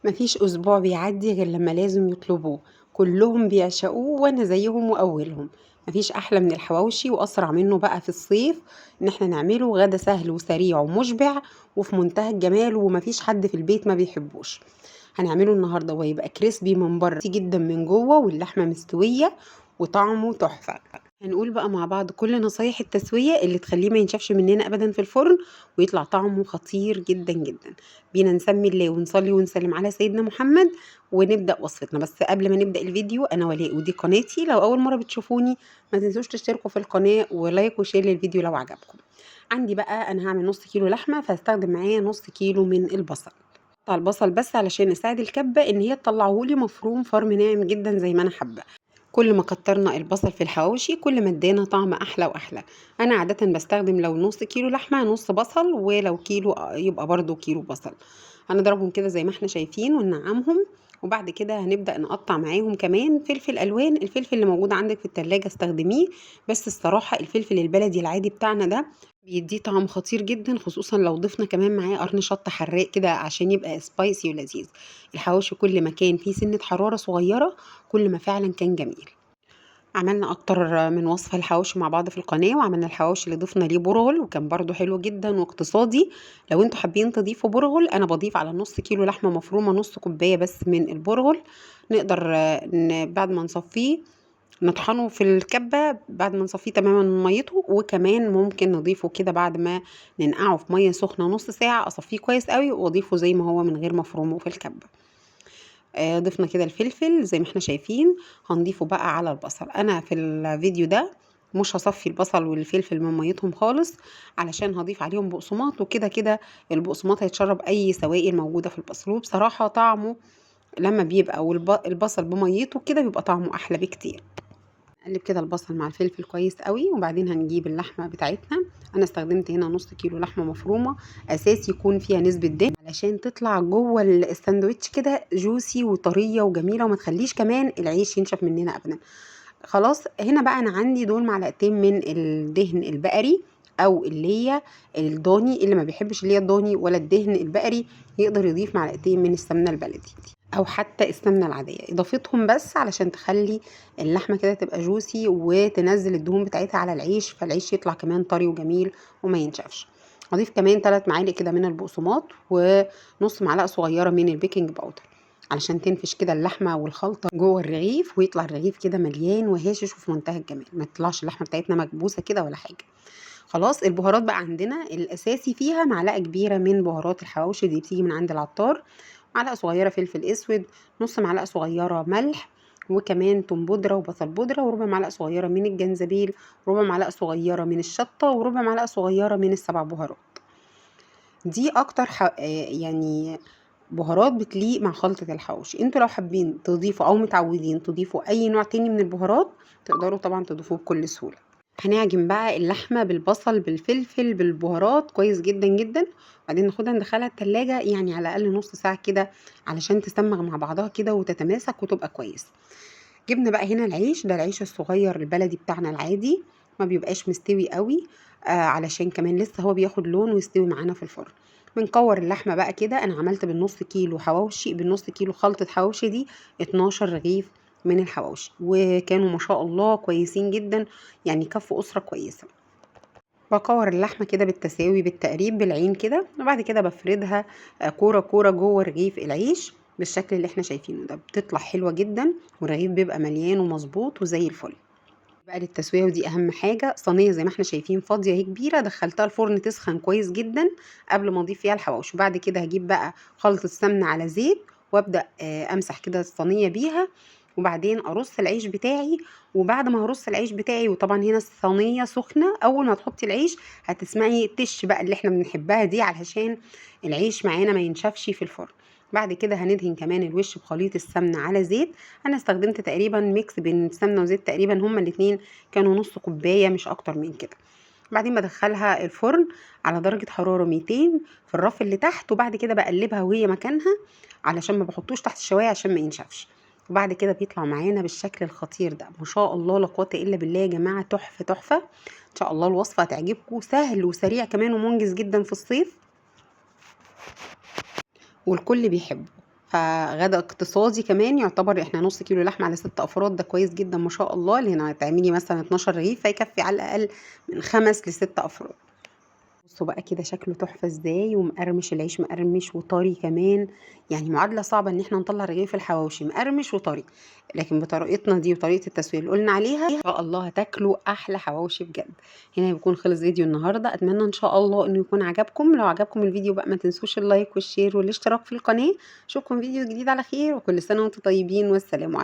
مفيش أسبوع بيعدي غير لما لازم يطلبوه. كلهم بيعشقوه وأنا زيهم وأولهم. مفيش أحلى من الحواوشي وأسرع منه بقى في الصيف. إن احنا نعمله غدا سهل وسريع ومشبع وفي منتهى الجمال، ومفيش حد في البيت ما بيحبوش. هنعمله النهارده ويبقى كريسبي من بره جدا من جوه، واللحمة مستوية وطعمه تحفة. هنقول بقى مع بعض كل نصايح التسوية اللي تخليه ما ينشفش مننا أبدا في الفرن، ويطلع طعمه خطير جدا جدا. بينا نسمي الله ونصلي ونسلم على سيدنا محمد ونبدأ وصفتنا. بس قبل ما نبدأ الفيديو، أنا ولاء ودي قناتي، لو أول مرة بتشوفوني ما تنسوش تشتركوا في القناة ولايك وشير للفيديو لو عجبكم. عندي بقى أنا هعمل نص كيلو لحمة، فهستخدم معايا نص كيلو من البصل. قطع البصل بس علشان اساعد الكبة ان هي تطلعهولي مفروم فرم ناعم جدا زي ما انا حابه. كل ما كترنا البصل في الحواوشي كل ما ادانا طعم احلى واحلى. انا عاده بستخدم لو نص كيلو لحمه نص بصل، ولو كيلو يبقى برضو كيلو بصل. هنضربهم كده زي ما احنا شايفين وننعمهم. وبعد كده هنبدأ نقطع معاهم كمان فلفل الوان. الفلفل اللي موجود عندك في التلاجة استخدميه، بس الصراحه الفلفل البلدي العادي بتاعنا ده بيديه طعم خطير جدا، خصوصا لو ضفنا كمان معاه قرن شطه حراق كده عشان يبقى سبايسي ولذيذ. الحواوشي كل ما كان فيه سنه حراره صغيره كل ما فعلا كان جميل. عملنا اكتر من وصفة الحواوشي مع بعض في القناة، وعملنا الحواوشي اللي ضفنا ليه برغل وكان برضو حلو جدا واقتصادي. لو انتوا حابين تضيفوا برغل، انا بضيف على نص كيلو لحمة مفرومة نص كوباية بس من البرغل. نقدر بعد ما نصفيه نطحنه في الكبة بعد ما نصفيه تماما من ميته، وكمان ممكن نضيفه كده بعد ما ننقعه في مية سخنة نص ساعة، اصفيه كويس قوي واضيفه زي ما هو من غير مفرومه في الكبة. ضفنا كده الفلفل زي ما احنا شايفين. هنضيفه بقى على البصل. انا في الفيديو ده مش هصفي البصل والفلفل من ميتهم خالص، علشان هضيف عليهم بقسماط، وكده كده البقسماط هيتشرب اي سوائل موجودة في البصل. وبصراحة طعمه لما بيبقى البصل بميته كده بيبقى طعمه احلى بكتير. نقلب كده البصل مع الفلفل كويس قوي، وبعدين هنجيب اللحمه بتاعتنا. انا استخدمت هنا نص كيلو لحمه مفرومه، اساس يكون فيها نسبه دهن علشان تطلع جوه الساندوتش كده جوسي وطريه وجميله، وما تخليش كمان العيش ينشف مننا ابدا. خلاص هنا بقى انا عندي دول معلقتين من الدهن البقري، او اللي هي الضاني. اللي ما بيحبش اللي هي الضاني ولا الدهن البقري يقدر يضيف معلقتين من السمنه البلدي او حتى السمنه العاديه. اضافتهم بس علشان تخلي اللحمه كده تبقى جوسي وتنزل الدهون بتاعتها على العيش، فالعيش يطلع كمان طري وجميل وما ينشفش. اضيف كمان 3 معالق كده من البقسماط ونص معلقه صغيره من البيكنج باودر، علشان تنفش كده اللحمه والخلطه جوه الرغيف، ويطلع الرغيف كده مليان وهاشش وفي منتهى الجمال، ما تطلعش اللحمه بتاعتنا مكبوسه كده ولا حاجه. خلاص البهارات بقى عندنا الاساسي فيها معلقه كبيره من بهارات الحواوشي دي بتيجي من عند العطار، معلقه صغيره فلفل اسود، نص معلقه صغيره ملح، وكمان توم بودره وبصل بودره، وربع معلقه صغيره من الجنزبيل، ربع معلقه صغيره من الشطه، وربع معلقه صغيره من السبع بهارات. دي اكتر يعني بهارات بتليق مع خلطة الحواوشي. انتوا لو حابين تضيفوا او متعودين تضيفوا اي نوع تاني من البهارات تقدروا طبعا تضيفوه بكل سهولة. هنعجن بقى اللحمة بالبصل بالفلفل بالبهارات كويس جدا جدا، وبعدين ناخدها ندخلها التلاجة يعني على الاقل نص ساعة كده علشان تسمغ مع بعضها كده وتتماسك وتبقى كويس. جبنا بقى هنا العيش ده، العيش الصغير البلدي بتاعنا العادي، ما بيبقاش مستوي قوي، علشان كمان لسه هو بياخد لون ويستوي معانا في الفرن. بنكور اللحمه بقى كده. انا عملت بالنص كيلو حواوشي، بالنص كيلو خلطه حواوشي دي 12 رغيف من الحواوشي، وكانوا ما شاء الله كويسين جدا، يعني كفوا اسره كويسه. بكور اللحمه كده بالتساوي بالتقريب بالعين كده، وبعد كده بفردها كوره كوره جوه رغيف العيش بالشكل اللي احنا شايفينه ده. بتطلع حلوه جدا والرغيف بيبقى مليان ومظبوط وزي الفل. بقى للتسويه، ودي اهم حاجه، صينيه زي ما احنا شايفين فاضيه اهي كبيره، دخلتها الفرن تسخن كويس جدا قبل ما اضيف فيها الحواوشي. وبعد كده هجيب بقى خلطه سمنه على زيت، وابدا امسح كده الصينيه بيها، وبعدين ارص العيش بتاعي. وبعد ما هرص العيش بتاعي، وطبعا هنا الصينيه سخنه، اول ما تحطي العيش هتسمعي تش بقى اللي احنا بنحبها دي علشان العيش معانا ما ينشفش في الفرن. بعد كده هندهن كمان الوش بخليط السمنه على زيت. انا استخدمت تقريبا ميكس بين السمنه وزيت، تقريبا هما الاتنين كانوا نص كوبايه مش اكتر من كده. بعدين بدخلها الفرن على درجه حراره 200 في الرف اللي تحت، وبعد كده بقلبها وهي مكانها علشان ما بحطوش تحت الشوايه عشان ما ينشفش. وبعد كده بيطلع معانا بالشكل الخطير ده، ما شاء الله لا قوه الا بالله يا جماعه، تحفه تحفه. ان شاء الله الوصفه هتعجبكم، سهل وسريع كمان ومنجز جدا في الصيف والكل بيحبه. فغدا اقتصادي كمان، يعتبر احنا نص كيلو لحمه على 6 افراد، ده كويس جدا ما شاء الله. اللي هنا هتعملي مثلا 12 رغيف فيكفي على الاقل من 5 ل6 افراد. بصوا بقى كده شكله تحفة ازاي، ومقرمش، العيش مقرمش وطري كمان. يعني معادلة صعبة ان احنا نطلع رغيف الحواوشي مقرمش وطري، لكن بطريقتنا دي وطريقة التسوية اللي قلنا عليها ان شاء الله هتاكلوا احلى حواوشي بجد. هنا بيكون خلص فيديو النهاردة، اتمنى ان شاء الله انه يكون عجبكم. لو عجبكم الفيديو بقى ما تنسوش اللايك والشير والاشتراك في القناة. اشوفكم فيديو جديد على خير، وكل سنة وانتم طيبين، والسلام عليكم.